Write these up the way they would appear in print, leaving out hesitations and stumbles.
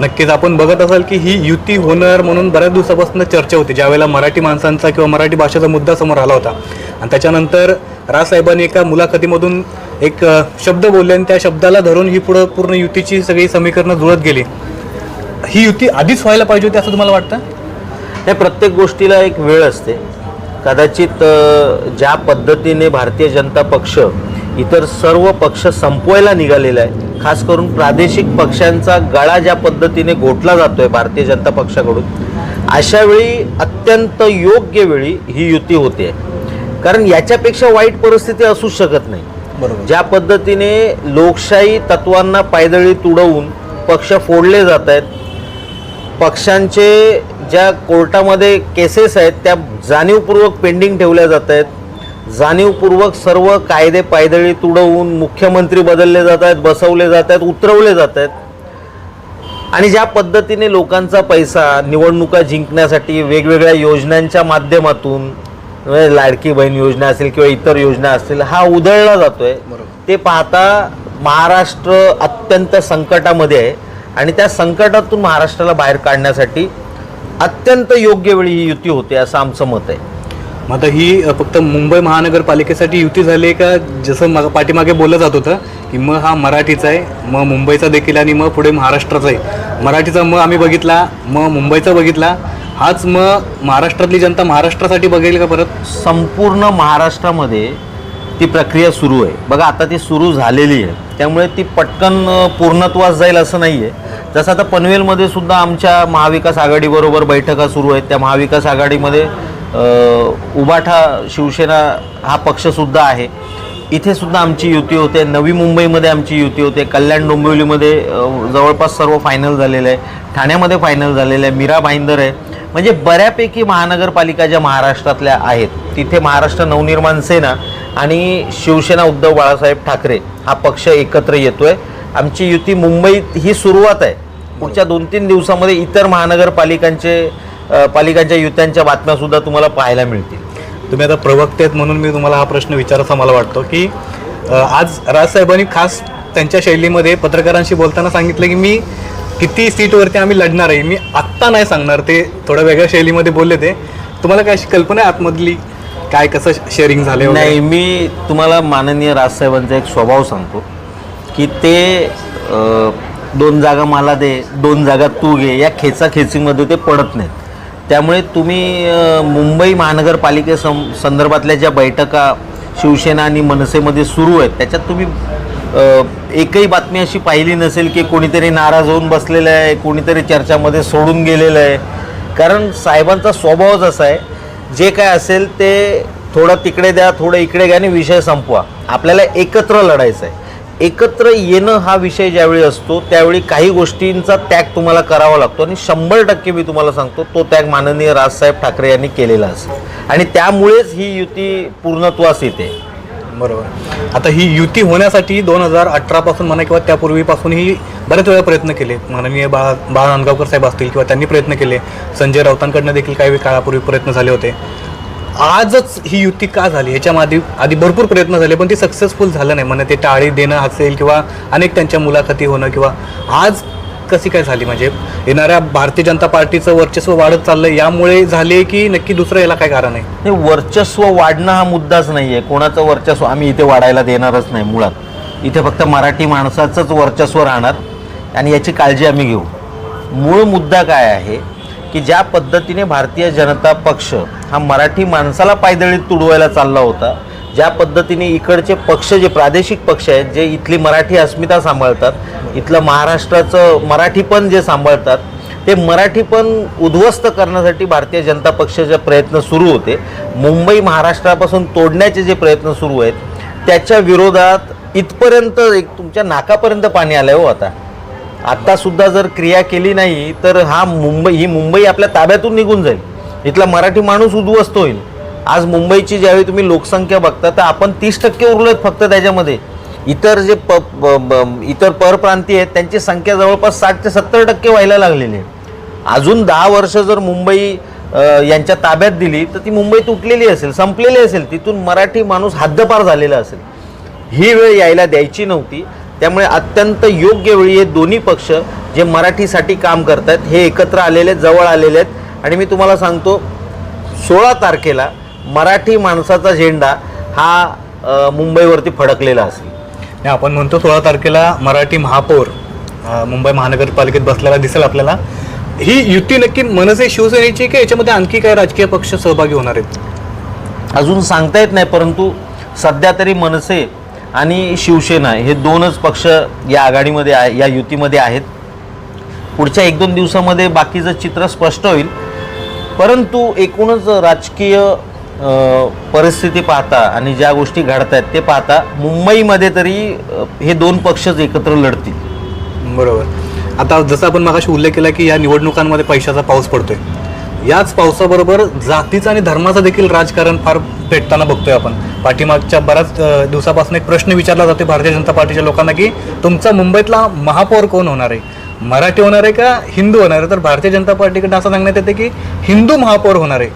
नक्कीच आपण बघत असाल की ही युती होणार म्हणून बऱ्याच दिवसापासून चर्चा होती, ज्यावेळेला मराठी माणसांचा किंवा मराठी भाषेचा मुद्दा समोर आला होता आणि त्याच्यानंतर राजसाहेबांनी एका मुलाखतीमधून एक शब्द बोलले आणि त्या शब्दाला धरून ही पुढं पूर्ण युतीची सगळी समीकरणं जुळत गेली. ही युती आधीच व्हायला पाहिजे होती असं तुम्हाला वाटतं? हे प्रत्येक गोष्टीला एक वेळ असते. कदाचित ज्या पद्धतीने भारतीय जनता पक्ष इतर सर्व पक्ष संपवायला निघालेला आहे, खास करून प्रादेशिक पक्षांचा गळा ज्या पद्धतीने घोटला जातोय भारतीय जनता पक्षाकडून, अशा वेळी अत्यंत योग्य वेळी ही युती होते. कारण याच्यापेक्षा वाईट परिस्थिती असूच शकत नाही. बरोबर. ज्या पद्धतीने लोकशाही तत्वांना पायदळी तुडवून पक्ष फोडले जात आहेत, पक्षांचे ज्या कोर्टामध्ये केसेस आहेत त्या जाणीवपूर्वक पेंडिंग ठेवल्या जात आहेत, जाणीवपूर्वक सर्व कायदे पायदळी तुडवून मुख्यमंत्री बदलले जात आहेत, बसवले जात आहेत, उतरवले जात आहेत, आणि ज्या पद्धतीने लोकांचा पैसा निवडणुका जिंकण्यासाठी वेगवेगळ्या योजनांच्या माध्यमातून, लाडकी बहीण योजना असेल किंवा इतर योजना असतील, हा उधळला जातोय. ते पाहता महाराष्ट्र अत्यंत संकटामध्ये आहे आणि त्या संकटातून महाराष्ट्राला बाहेर काढण्यासाठी अत्यंत योग्य वेळी ही युती होते असं आमचं मत आहे. मग आता ही फक्त मुंबई महानगरपालिकेसाठी युती झाली आहे का? जसं पाठीमागे बोललं जात होतं की मग हा मराठीचा आहे, मग मुंबईचा देखील, आणि मग पुढे महाराष्ट्राचा आहे. मराठीचा मग आम्ही बघितला, मग मुंबईचा बघितला, हाच मग महाराष्ट्रातली जनता महाराष्ट्रासाठी बघेल का परत? संपूर्ण महाराष्ट्रामध्ये ती प्रक्रिया सुरू आहे. बघा, आता ती सुरू झालेली आहे, त्यामुळे ती पटकन पूर्णत्वास जाईल असं नाही आहे. जसं आता पनवेलमध्ये सुद्धा आमच्या महाविकास आघाडीबरोबर बैठका सुरू आहेत. त्या महाविकास आघाडीमध्ये उबाठा शिवसेना हा पक्षसुद्धा आहे. इथे सुद्धा आमची युती होते. नवी मुंबईमध्ये आमची युती होते. कल्याण डोंबिवलीमध्ये जवळपास सर्व फायनल झालेलं आहे. ठाण्यामध्ये फायनल झालेलं आहे. मीरा भाईंदर आहे. म्हणजे बऱ्यापैकी महानगरपालिका ज्या महाराष्ट्रातल्या आहेत तिथे महाराष्ट्र नवनिर्माण सेना आणि शिवसेना उद्धव बाळासाहेब ठाकरे हा पक्ष एकत्र येतोय. आमची युती मुंबईत ही सुरुवात आहे. पुढच्या 2-3 दिवसामध्ये इतर पालिकांच्या युत्यांच्या बातम्यासुद्धा तुम्हाला पाहायला मिळतील. तुम्ही आता प्रवक्ते आहेत म्हणून मी तुम्हाला हा प्रश्न विचारायचा मला वाटतो की आज राजसाहेबांनी खास त्यांच्या शैलीमध्ये पत्रकारांशी बोलताना सांगितलं की मी किती सीटवरती आम्ही लढणार आहे, मी आत्ता नाही सांगणार. ते थोड्या वेगळ्या शैलीमध्ये बोलले. ते तुम्हाला काय अशी कल्पना आहे आतमधली, काय कसं शेअरिंग झालं? नाही, मी तुम्हाला माननीय राजसाहेबांचा एक स्वभाव सांगतो की ते 2 जागा मला दे, 2 जागा तू घे, या खेचाखेचीमध्ये ते पडत नाहीत. त्यामुळे तुम्ही मुंबई महानगरपालिकेसंदर्भातल्या ज्या बैठका शिवसेना आणि मनसेमध्ये सुरू आहेत त्याच्यात तुम्ही एकही बातमी अशी पाहिली नसेल की कोणीतरी नाराज होऊन बसलेलं आहे, कोणीतरी चर्चामध्ये सोडून गेलेलं आहे. कारण साहेबांचा स्वभावच असा आहे, जे काय असेल ते थोडं तिकडे द्या, थोडं इकडे घ्या आणि विषय संपवा. आपल्याला एकत्र लढायचं आहे. एकत्र येणं हा विषय ज्यावेळी असतो त्यावेळी काही गोष्टींचा त्याग तुम्हाला करावा लागतो आणि 100% मी तुम्हाला सांगतो तो त्याग माननीय राजसाहेब ठाकरे यांनी केलेला असेल आणि त्यामुळेच ही युती पूर्णत्वास येते. बरोबर. आता ही युती होण्यासाठी 2018 पासून म्हणा किंवा त्यापूर्वीपासूनही बरेच वेळा प्रयत्न केले. माननीय बाळा नांदगावकर साहेब असतील किंवा त्यांनी प्रयत्न केले. संजय राऊतांकडनं देखील काही काळापूर्वी प्रयत्न झाले होते. आजच ही युती का झाली? ह्याच्या आधी भरपूर प्रयत्न झाले पण ती सक्सेसफुल झालं नाही. म्हणजे ते टाळी देणं असेल किंवा अनेक त्यांच्या मुलाखती होणं, किंवा आज कशी काय झाली? म्हणजे येणाऱ्या भारतीय जनता पार्टीचं वर्चस्व वाढत चाललंय यामुळे झाले की नक्की दुसरं याला काय कारण आहे? हे वर्चस्व वाढणं हा मुद्दाच नाही आहे. कोणाचं वर्चस्व आम्ही इथे वाढायला देणारच नाही. मुळात इथे फक्त मराठी माणसाचंच वर्चस्व राहणार आणि याची काळजी आम्ही घेऊ. मूळ मुद्दा काय आहे की ज्या पद्धतीने भारतीय जनता पक्ष हा मराठी माणसाला पायदळीत तुडवायला चालला होता, ज्या पद्धतीने इकडचे पक्ष जे प्रादेशिक पक्ष आहेत जे इथली मराठी अस्मिता सांभाळतात, इथलं महाराष्ट्राचं मराठीपण जे सांभाळतात, ते मराठीपण उद्ध्वस्त करण्यासाठी भारतीय जनता पक्षाचे प्रयत्न सुरू होते. मुंबई महाराष्ट्रापासून तोडण्याचे जे प्रयत्न सुरू आहेत त्याच्या विरोधात इथपर्यंत तुमच्या नाकापर्यंत पाणी आलं हो. आत्तासुद्धा जर क्रिया केली नाही तर ही मुंबई आपल्या ताब्यातून निघून जाईल. इथला मराठी माणूस उद्ध्वस्त होईल. आज मुंबईची ज्यावेळी तुम्ही लोकसंख्या बघता तर आपण 30% उरलोत फक्त. त्याच्यामध्ये इतर जे इतर परप्रांतीय आहेत त्यांची संख्या जवळपास 60 ते 70% व्हायला लागलेली आहे. अजून 10 वर्ष जर मुंबई यांच्या ताब्यात दिली तर ती मुंबई तुटलेली असेल, संपलेली असेल. तिथून मराठी माणूस हद्दपार झालेला असेल. ही वेळ यायला द्यायची नव्हती. त्यामुळे अत्यंत योग्य वेळी हे दोन्ही पक्ष जे मराठीसाठी काम करतात हे एकत्र आलेले आहेत, जवळ आलेले आहेत. आणि मी तुम्हाला सांगतो 16 तारखेला मराठी माणसाचा झेंडा हा मुंबईवरती फडकलेला असेल. नाही, आपण म्हणतो 16 तारखेला मराठी महापौर मुंबई महानगरपालिकेत बसलेला दिसेल आपल्याला. ही युती नक्की मनसे शिवसेनेची की याच्यामध्ये आणखी काही राजकीय पक्ष सहभागी होणार आहेत? अजून सांगता येत नाही, परंतु सध्या तरी मनसे आणि शिवसेना हे दोनच पक्ष या आघाडीमध्ये आहे, या युतीमध्ये आहेत. पुढच्या 1-2 दिवसामध्ये बाकीचं चित्र स्पष्ट होईल. परंतु एकूणच राजकीय परिस्थिती पाहता आणि ज्या गोष्टी घडत आहेत ते पाहता मुंबईमध्ये तरी हे दोन पक्षच एकत्र लढतील. बरोबर. आता जसं आपण मगाशी उल्लेख केला की या निवडणुकांमध्ये पैशाचा पाऊस पडतोय, याच पावसाबरोबर जातीचं आणि धर्माचं देखील राजकारण फार पेटताना बघतोय आपण. पाठीमागच्या बऱ्याच दिवसापासून एक प्रश्न विचारला जातो भारतीय जनता पार्टीच्या लोकांना की तुमचा मुंबईतला महापौर कोण होणार आहे, मराठी होणार आहे का हिंदू होणार आहे? तर भारतीय जनता पार्टीकडे असं सांगण्यात येते की हिंदू महापौर होणार आहे.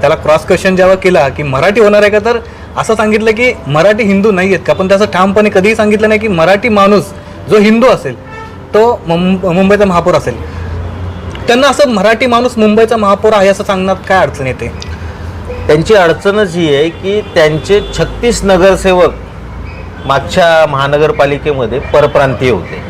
त्याला क्रॉस क्वेश्चन जेव्हा केला की मराठी होणार आहे का, तर असं सांगितलं की मराठी हिंदू नाही आहेत का. पण त्याचं ठामपणे कधीही सांगितलं नाही की मराठी माणूस जो हिंदू असेल तो मुंबईचा महापौर असेल. त्यांना असं मराठी माणूस मुंबईचा महापौर आहे असं सांगण्यात काय अडचण येते? त्यांची अडचणच ही आहे की त्यांचे 36 नगरसेवक मागच्या महानगरपालिकेमध्ये परप्रांतीय होते.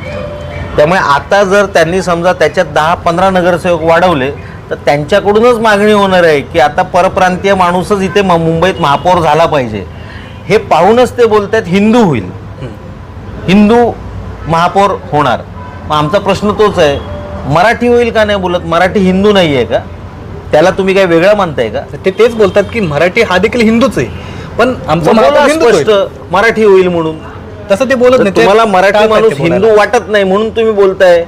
त्यामुळे आता जर त्यांनी समजा त्याच्यात 10-15 नगरसेवक वाढवले तर त्यांच्याकडूनच मागणी होणार आहे की आता परप्रांतीय माणूसच इथे मुंबईत महापौर झाला पाहिजे. हे पाहूनच ते बोलतात हिंदू होईल, हिंदू महापौर होणार. मग आमचा प्रश्न तोच आहे, मराठी होईल का नाही बोलत? मराठी हिंदू नाही आहे का? त्याला तुम्ही काय वेगळं मानताय का? ते तेच बोलतात की मराठी हा देखील हिंदूच आहे, पण आमचा बोला महापौर हिंदूच स्पष्ट होईल. मराठी होईल म्हणून. तसं ते बोलत नाही. तुम्हाला मराठी टाळतात माणूस ते बोलायला. हिंदू वाटत नाही म्हणून तुम्ही बोलताय.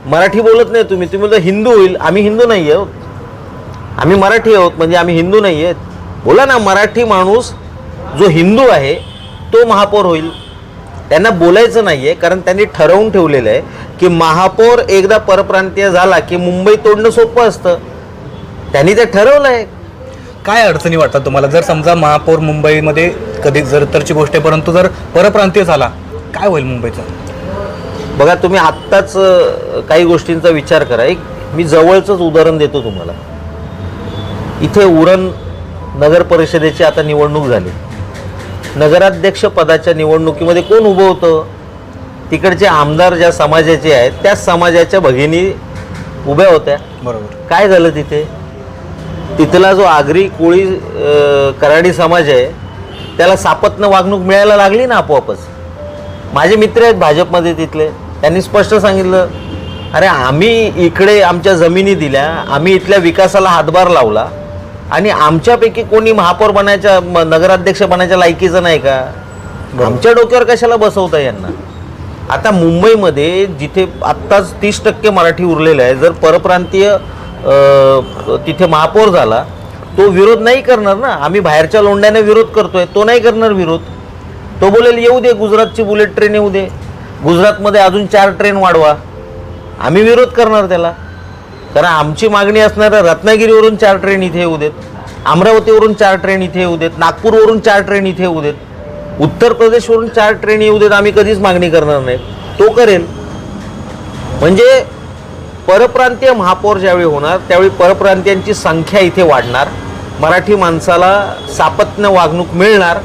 मराठी बोलत नाही तुम्ही बोलता हिंदू होईल. आम्ही हिंदू नाही आहोत, आम्ही मराठी आहोत, म्हणजे आम्ही हिंदू नाही आहेत. बोला ना, मराठी माणूस जो हिंदू आहे तो महापौर होईल. त्यांना बोलायचं नाही आहे, कारण त्यांनी ठरवून ठेवलेलं आहे की महापौर एकदा परप्रांतीय झाला की मुंबई तोडणं सोपं असतं. त्यांनी ते ठरवलं आहे. काय अडचणी वाटतात तुम्हाला जर समजा महापौर मुंबईमध्ये कधी जर तरची गोष्ट आहे, परंतु जर परप्रांतीय झाला काय होईल मुंबईचं? बघा, तुम्ही आत्ताच काही गोष्टींचा विचार करा. एक मी जवळचंच उदाहरण देतो तुम्हाला. इथे उरण नगर परिषदेची आता निवडणूक झाली. नगराध्यक्ष पदाच्या निवडणुकीमध्ये कोण उभं होतं? तिकडचे आमदार ज्या समाजाचे आहेत त्याच समाजाच्या भगिनी उभ्या होत्या. बरोबर. काय झालं तिथे? तिथला जो आगरी कोळी कराडी समाज आहे त्याला सापत्न वागणूक मिळायला लागली ना आपोआपच. माझे मित्र आहेत भाजपमध्ये तिथले, त्यांनी स्पष्ट सांगितलं, अरे आम्ही इकडे आमच्या जमिनी दिल्या, आम्ही इथल्या विकासाला हातभार लावला आणि आमच्यापैकी कोणी महापौर बनायच्या नगराध्यक्ष बनायच्या लायकीचं नाही का? आमच्या डोक्यावर कशाला बसवता यांना? आता मुंबईमध्ये जिथे आत्ताच 30% मराठी उरलेलं आहे, जर परप्रांतीय तिथे महापौर झाला तो विरोध नाही करणार ना. आम्ही बाहेरच्या लोंढ्याने विरोध करतोय, तो नाही करणार विरोध. तो बोलेल येऊ दे, गुजरातची बुलेट ट्रेन येऊ दे, गुजरातमध्ये अजून 4 ट्रेन वाढवा. आम्ही विरोध करणार त्याला, कारण आमची मागणी असणार आहे रत्नागिरीवरून 4 ट्रेन इथे येऊ देत, अमरावतीवरून 4 ट्रेन इथे येऊ देत, नागपूरवरून 4 ट्रेन इथे येऊ देत, उत्तर प्रदेशवरून 4 ट्रेन येऊ देत. आम्ही कधीच मागणी करणार नाही, तो करेल. म्हणजे परप्रांतीय महापौर ज्यावेळी होणार त्यावेळी परप्रांतीयांची संख्या इथे वाढणार, मराठी माणसाला सापत्न वागणूक मिळणार,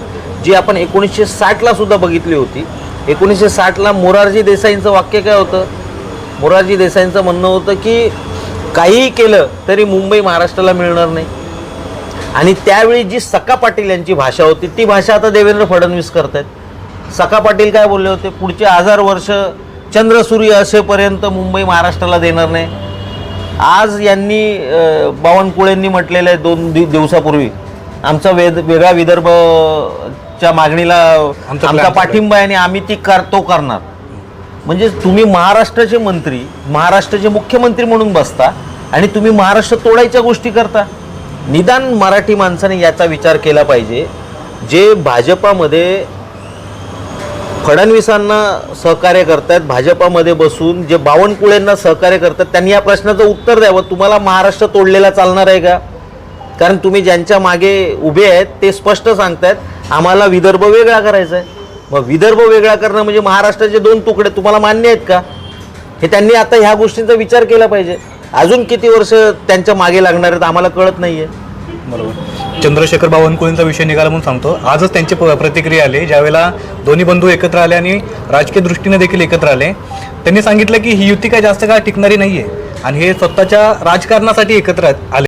जी आपण 1960ला सुद्धा बघितली होती. 1960ला मोरारजी देसाईंचं वाक्य काय होतं? मोरारजी देसाईंचं म्हणणं होतं की काहीही केलं तरी मुंबई महाराष्ट्राला मिळणार नाही. आणि त्यावेळी जी सखा पाटील यांची भाषा होती ती भाषा आता देवेंद्र फडणवीस करत आहेत. सखा पाटील काय बोलले होते? पुढचे 1000 वर्ष चंद्रसूर्य असेपर्यंत मुंबई महाराष्ट्राला देणार नाही. आज यांनी बावनकुळेंनी म्हटलेलं आहे 2 दिवसापूर्वी, आमचा वेगळा विदर्भच्या मागणीला आमचा पाठिंबा आहे आणि आम्ही तो करणार. म्हणजे तुम्ही महाराष्ट्राचे मंत्री, महाराष्ट्राचे मुख्यमंत्री म्हणून बसता आणि तुम्ही महाराष्ट्र तोडायच्या गोष्टी करता. निदान मराठी माणसाने याचा विचार केला पाहिजे. जे भाजपामध्ये फडणवीसांना सहकार्य करतात, भाजपामध्ये बसून जे बावनकुळेंना सहकार्य करतात, त्यांनी या प्रश्नाचं उत्तर द्यावं. तुम्हाला महाराष्ट्र तोडलेला चालणार आहे का? कारण तुम्ही ज्यांच्या मागे उभे आहेत ते स्पष्ट सांगतायत आम्हाला विदर्भ वेगळा करायचा आहे. मग विदर्भ वेगळा करणं म्हणजे महाराष्ट्राचे 2 तुकडे तुम्हाला मान्य आहेत का? हे त्यांनी आता ह्या गोष्टींचा विचार केला पाहिजे. अजून किती वर्ष त्यांच्या मागे लागणार आहेत आम्हाला कळत नाहीये. बरोबर. चंद्रशेखर बावनकुळेंचा विषय निघाला म्हणून सांगतो. आजच त्यांची प्रतिक्रिया आली, ज्यावेळेला दोन्ही बंधू एकत्र आले आणि राजकीय दृष्टीने देखील एकत्र आले. त्यांनी सांगितलं की ही युती काय जास्त काळ टिकणारी नाहीये आणि हे स्वतःच्या राजकारणासाठी एकत्र आले.